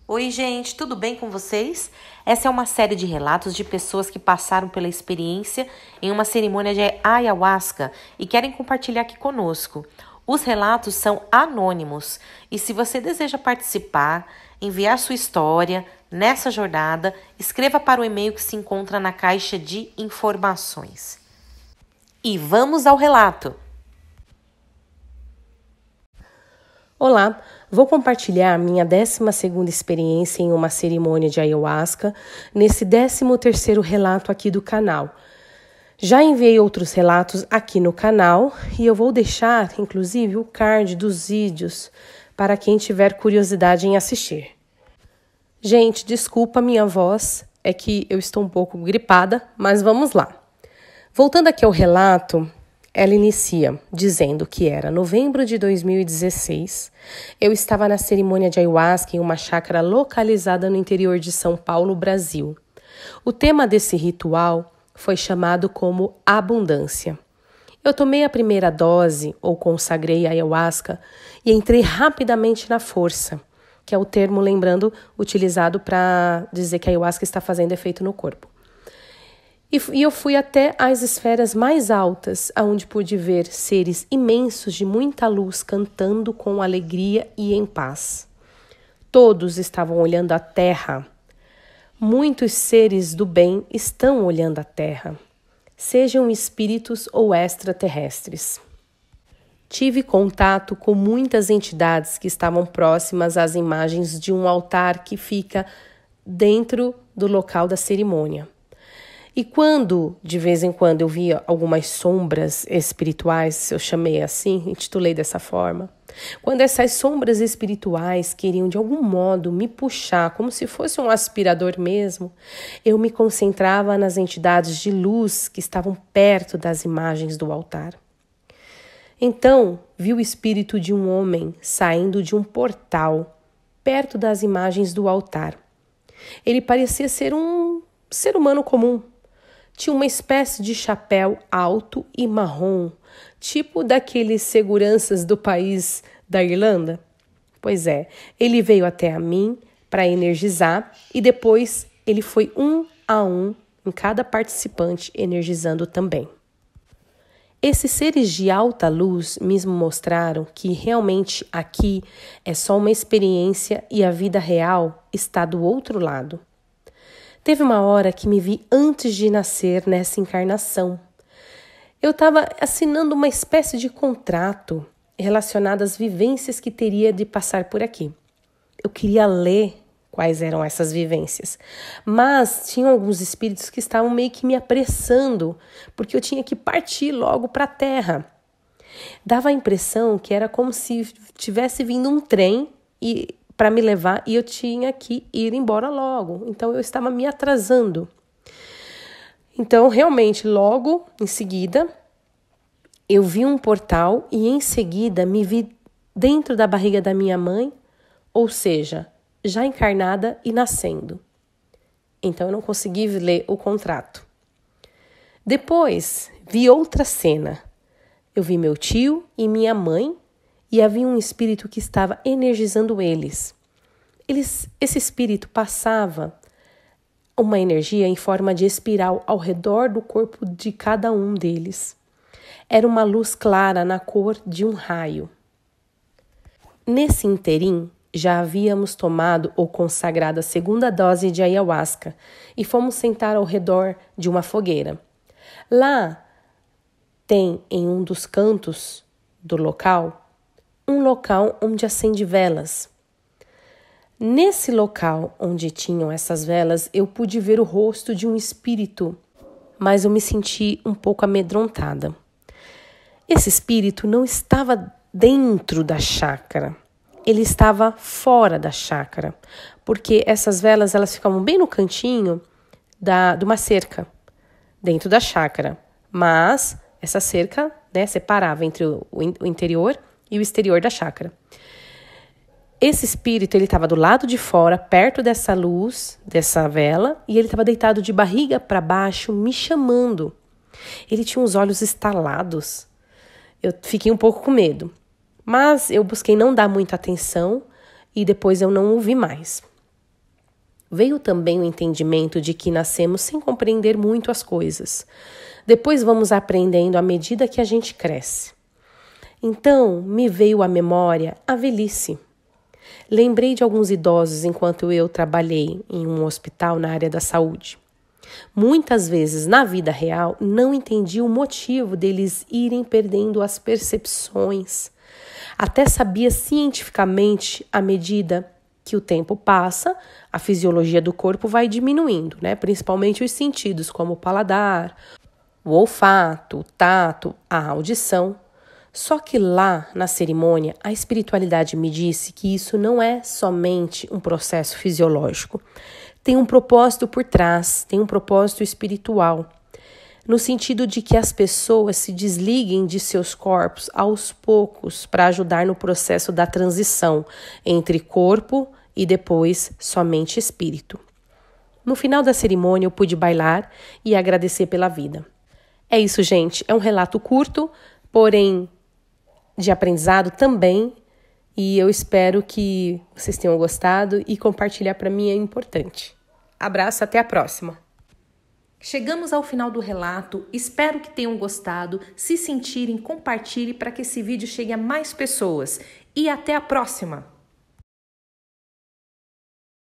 Oi, gente, tudo bem com vocês? Essa é uma série de relatos de pessoas que passaram pela experiência em uma cerimônia de ayahuasca e querem compartilhar aqui conosco. Os relatos são anônimos e se você deseja participar, enviar sua história nessa jornada, escreva para o e-mail que se encontra na caixa de informações. E vamos ao relato! Olá, vou compartilhar minha 12ª experiência em uma cerimônia de ayahuasca nesse 13º relato aqui do canal. Já enviei outros relatos aqui no canal e eu vou deixar, inclusive, o card dos vídeos para quem tiver curiosidade em assistir. Gente, desculpa a minha voz, é que eu estou um pouco gripada, mas vamos lá. Voltando aqui ao relato, ela inicia dizendo que era novembro de 2016. Eu estava na cerimônia de ayahuasca em uma chácara localizada no interior de São Paulo, Brasil. O tema desse ritual foi chamado como abundância. Eu tomei a primeira dose, ou consagrei a ayahuasca, e entrei rapidamente na força, que é o termo, lembrando, utilizado para dizer que a ayahuasca está fazendo efeito no corpo. E eu fui até as esferas mais altas, onde pude ver seres imensos de muita luz cantando com alegria e em paz. Todos estavam olhando a terra. Muitos seres do bem estão olhando a terra, sejam espíritos ou extraterrestres. Tive contato com muitas entidades que estavam próximas às imagens de um altar que fica dentro do local da cerimônia. E quando, de vez em quando, eu via algumas sombras espirituais, eu chamei assim, intitulei dessa forma, quando essas sombras espirituais queriam de algum modo me puxar, como se fosse um aspirador mesmo, eu me concentrava nas entidades de luz que estavam perto das imagens do altar. Então, vi o espírito de um homem saindo de um portal, perto das imagens do altar. Ele parecia ser um ser humano comum. Tinha uma espécie de chapéu alto e marrom, tipo daqueles seguranças do país da Irlanda. Pois é, ele veio até a mim para energizar e depois ele foi um a um em cada participante energizando também. Esses seres de alta luz me mostraram que realmente aqui é só uma experiência e a vida real está do outro lado. Teve uma hora que me vi antes de nascer nessa encarnação. Eu estava assinando uma espécie de contrato relacionado às vivências que teria de passar por aqui. Eu queria ler quais eram essas vivências, mas tinham alguns espíritos que estavam meio que me apressando, porque eu tinha que partir logo para a Terra. Dava a impressão que era como se tivesse vindo um trem para me levar e eu tinha que ir embora logo. Então, eu estava me atrasando. Então, realmente, logo em seguida, eu vi um portal e em seguida me vi dentro da barriga da minha mãe, ou seja, já encarnada e nascendo. Então, eu não consegui ler o contrato. Depois, vi outra cena. Eu vi meu tio e minha mãe e havia um espírito que estava energizando eles. Esse espírito passava uma energia em forma de espiral ao redor do corpo de cada um deles. Era uma luz clara na cor de um raio. Nesse interim, já havíamos tomado ou consagrado a segunda dose de ayahuasca e fomos sentar ao redor de uma fogueira. Lá tem, em um dos cantos do local, um local onde acende velas. Nesse local onde tinham essas velas, eu pude ver o rosto de um espírito, mas eu me senti um pouco amedrontada. Esse espírito não estava dentro da chácara, ele estava fora da chácara, porque essas velas elas ficavam bem no cantinho de uma cerca, dentro da chácara, mas essa cerca, separava entre o interior e o exterior da chácara. Esse espírito ele estava do lado de fora, perto dessa luz, dessa vela, e ele estava deitado de barriga para baixo, me chamando. Ele tinha os olhos estalados. Eu fiquei um pouco com medo, mas eu busquei não dar muita atenção e depois eu não ouvi mais. Veio também o entendimento de que nascemos sem compreender muito as coisas. Depois vamos aprendendo à medida que a gente cresce. Então, me veio à memória a velhice. Lembrei de alguns idosos enquanto eu trabalhei em um hospital na área da saúde. Muitas vezes, na vida real, não entendi o motivo deles irem perdendo as percepções. Até sabia cientificamente, à medida que o tempo passa, a fisiologia do corpo vai diminuindo, né? Principalmente os sentidos, como o paladar, o olfato, o tato, a audição. Só que lá, na cerimônia, a espiritualidade me disse que isso não é somente um processo fisiológico. Tem um propósito por trás, tem um propósito espiritual, no sentido de que as pessoas se desliguem de seus corpos aos poucos para ajudar no processo da transição entre corpo e depois somente espírito. No final da cerimônia eu pude bailar e agradecer pela vida. É isso, gente. É um relato curto, porém de aprendizado também, e eu espero que vocês tenham gostado e compartilhar para mim é importante. Abraço, até a próxima! Chegamos ao final do relato, espero que tenham gostado. Se sentirem, compartilhe para que esse vídeo chegue a mais pessoas. E até a próxima!